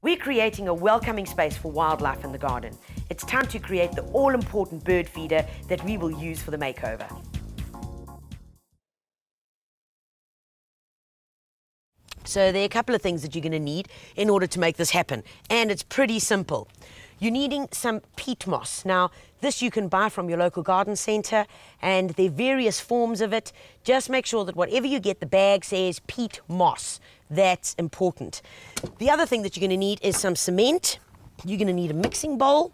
We're creating a welcoming space for wildlife in the garden. It's time to create the all-important bird feeder that we will use for the makeover. So there are a couple of things that you're going to need in order to make this happen, and it's pretty simple. You're needing some peat moss. Now, this you can buy from your local garden centre, and there are various forms of it. Just make sure that whatever you get, the bag says peat moss. That's important. The other thing that you're going to need is some cement. You're going to need a mixing bowl,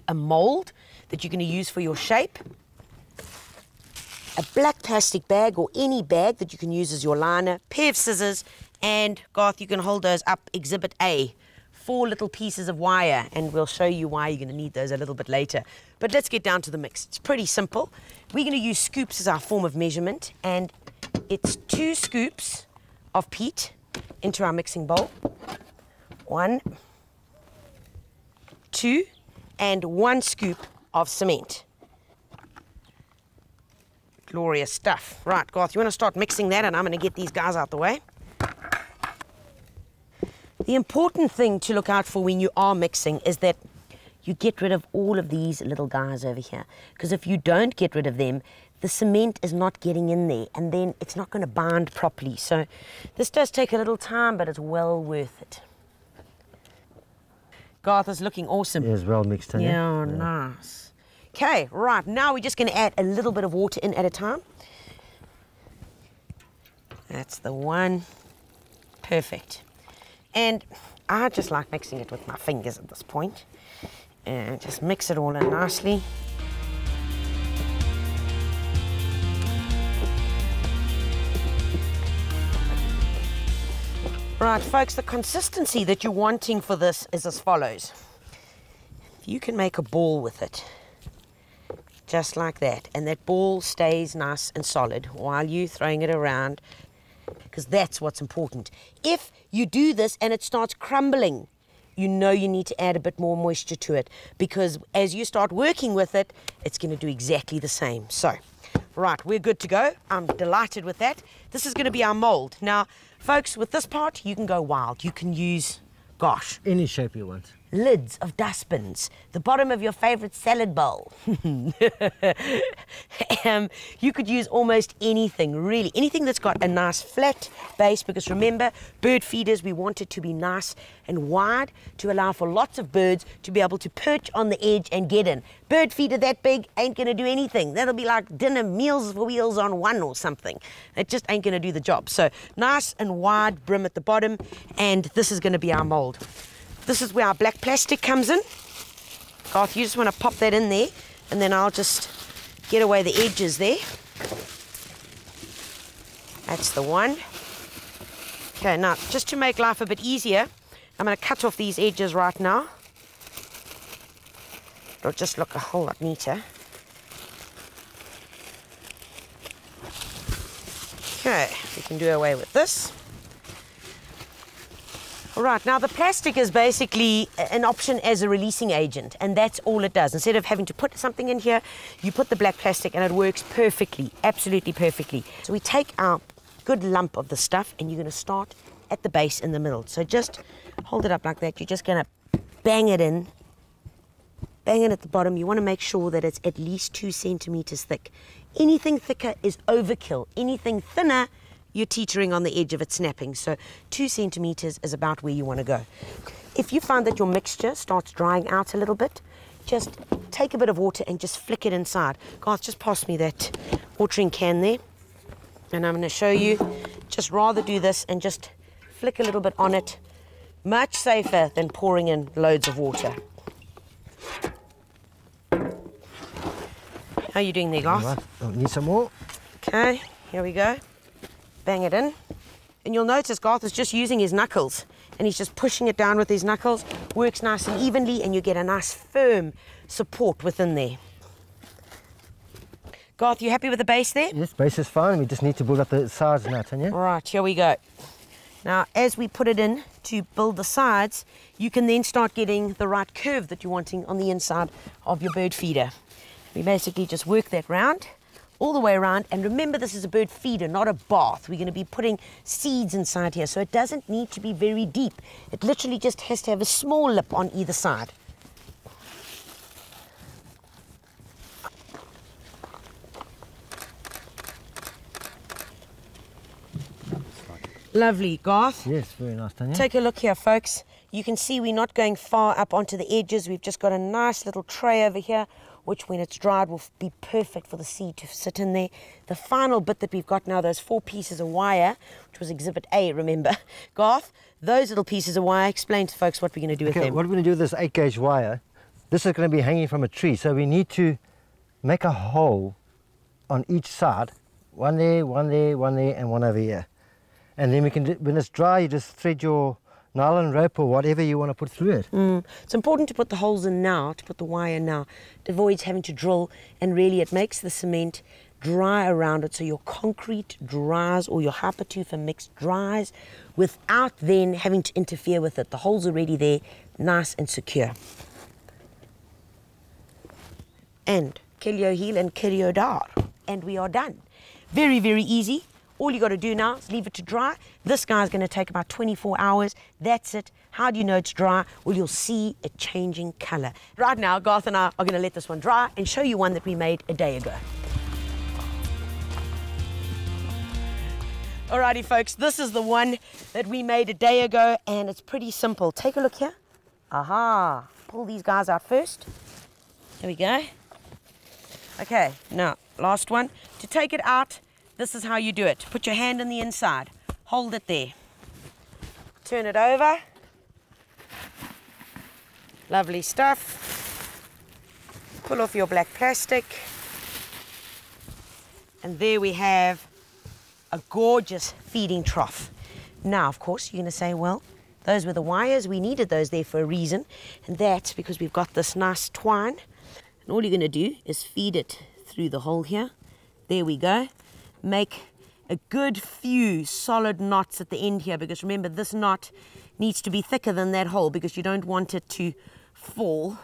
a mould that you're going to use for your shape, a black plastic bag or any bag that you can use as your liner, pair of scissors, and Garth, you can hold those up, Exhibit A, 4 little pieces of wire, and we'll show you why you're going to need those a little bit later. But let's get down to the mix. It's pretty simple. We're going to use scoops as our form of measurement, and it's 2 scoops of peat into our mixing bowl. 1, 2, and 1 scoop of cement. Glorious stuff. Right, Garth, you want to start mixing that, and I'm going to get these guys out the way. The important thing to look out for when you are mixing is that you get rid of all of these little guys over here. Because if you don't get rid of them, the cement is not getting in there, and then it's not going to bind properly. So this does take a little time, but it's well worth it. Garth is looking awesome. Yeah, it's well mixed, Tanya. Yeah, nice. Okay, right, now we're just going to add a little bit of water in at a time. That's the one. Perfect. And I just like mixing it with my fingers at this point. And just mix it all in nicely. Right, folks, the consistency that you're wanting for this is as follows. You can make a ball with it. Just like that, and that ball stays nice and solid while you're throwing it around, because that's what's important. If you do this and it starts crumbling, you know you need to add a bit more moisture to it, because as you start working with it, it's going to do exactly the same. So, right, we're good to go. I'm delighted with that. This is going to be our mold. Now, folks, with this part, you can go wild. You can use, gosh, any shape you want. Lids of dustbins, the bottom of your favorite salad bowl. You could use almost anything, really. Anything that's got a nice flat base, because remember, bird feeders, we want it to be nice and wide to allow for lots of birds to be able to perch on the edge and get in. Bird feeder that big ain't going to do anything. That'll be like dinner meals for wheels on one or something. It just ain't going to do the job. So nice and wide brim at the bottom, and this is going to be our mold. This is where our black plastic comes in. Garth, you just want to pop that in there, and then I'll just get away the edges there. That's the one. Okay, now, just to make life a bit easier, I'm going to cut off these edges right now. It'll just look a whole lot neater. Okay, we can do away with this. All right, now the plastic is basically an option as a releasing agent, and that's all it does. Instead of having to put something in here, you put the black plastic and it works perfectly, absolutely perfectly. So we take our good lump of the stuff, and you're going to start at the base in the middle. So just hold it up like that. You're just going to bang it in, bang it at the bottom. You want to make sure that it's at least 2 centimeters thick. Anything thicker is overkill. Anything thinner, you're teetering on the edge of it snapping. So 2 centimeters is about where you want to go. If you find that your mixture starts drying out a little bit, just take a bit of water and just flick it inside. Garth, just pass me that watering can there. And I'm going to show you, just rather do this and just flick a little bit on it. Much safer than pouring in loads of water. How are you doing there, Garth? Right. I'll need some more. Okay, here we go. Bang it in. And you'll notice Garth is just using his knuckles, and he's just pushing it down with his knuckles. Works nice and evenly, and you get a nice firm support within there. Garth, you happy with the base there? Yes, base is fine. We just need to build up the sides now, Tanya. All right, here we go. Now, as we put it in to build the sides, you can then start getting the right curve that you're wanting on the inside of your bird feeder. We basically just work that round all the way around. And remember, this is a bird feeder, not a bath. We're going to be putting seeds inside here, so it doesn't need to be very deep. It literally just has to have a small lip on either side. Lovely, Garth. Yes, very nice, Tanya. Take a look here, folks. You can see we're not going far up onto the edges. We've just got a nice little tray over here, which when it's dried will be perfect for the seed to sit in there. The final bit that we've got now, those 4 pieces of wire, which was exhibit A, remember. Garth, those little pieces of wire, explain to folks what we're going to do with them. What we're going to do with this 8-gauge wire, this is going to be hanging from a tree, so we need to make a hole on each side. One there, one there, one there, and one over here. And then we can, when it's dry, you just thread your nylon rope or whatever you want to put through it. It's important to put the holes in now, to put the wire now. It avoids having to drill, and really it makes the cement dry around it, so your concrete dries or your hypertufa mix dries without then having to interfere with it. The hole's already there, nice and secure. And Kelio heel and Kelio dar. And we are done. Very, very easy. All you got to do now is leave it to dry. This guy's going to take about 24 hours. That's it. How do you know it's dry? Well, you'll see it changing color. Right now, Garth and I are going to let this one dry and show you one that we made a day ago. Alrighty, folks, this is the one that we made a day ago, and it's pretty simple. Take a look here. Aha. Pull these guys out first. There we go. Okay, now, last one. To take it out, this is how you do it. Put your hand on the inside. Hold it there. Turn it over. Lovely stuff. Pull off your black plastic. And there we have a gorgeous feeding trough. Now, of course, you're going to say, well, those were the wires. We needed those there for a reason. And that's because we've got this nice twine. And all you're going to do is feed it through the hole here. There we go. Make a good few solid knots at the end here, because remember, this knot needs to be thicker than that hole because you don't want it to fall.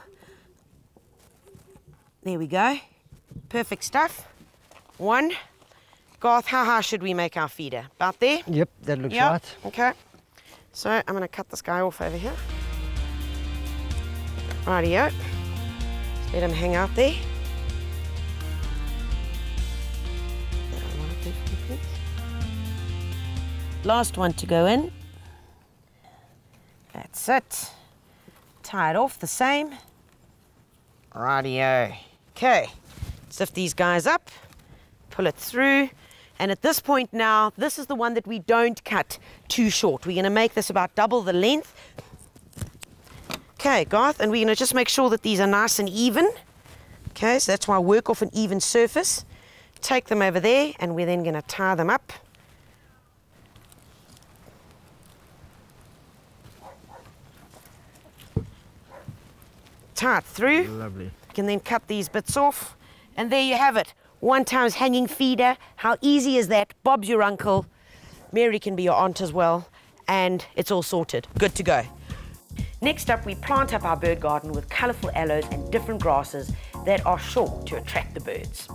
There we go. Perfect stuff. One. Garth, how high should we make our feeder? About there? Yep, that looks right. Okay. So I'm going to cut this guy off over here. Rightio. Just let him hang out there. Last one to go in. That's it. Tie it off the same. Rightio. Okay. Lift these guys up. Pull it through. And at this point now, this is the one that we don't cut too short. We're going to make this about double the length. Okay, Garth, and we're going to just make sure that these are nice and even. Okay, so that's why I work off an even surface. Take them over there, and we're then going to tie them up. Tie it through. Lovely. You can then cut these bits off, and there you have it. 1 times hanging feeder. How easy is that? Bob's your uncle. Mary can be your aunt as well, and it's all sorted. Good to go. Next up, we plant up our bird garden with colourful aloes and different grasses that are sure to attract the birds.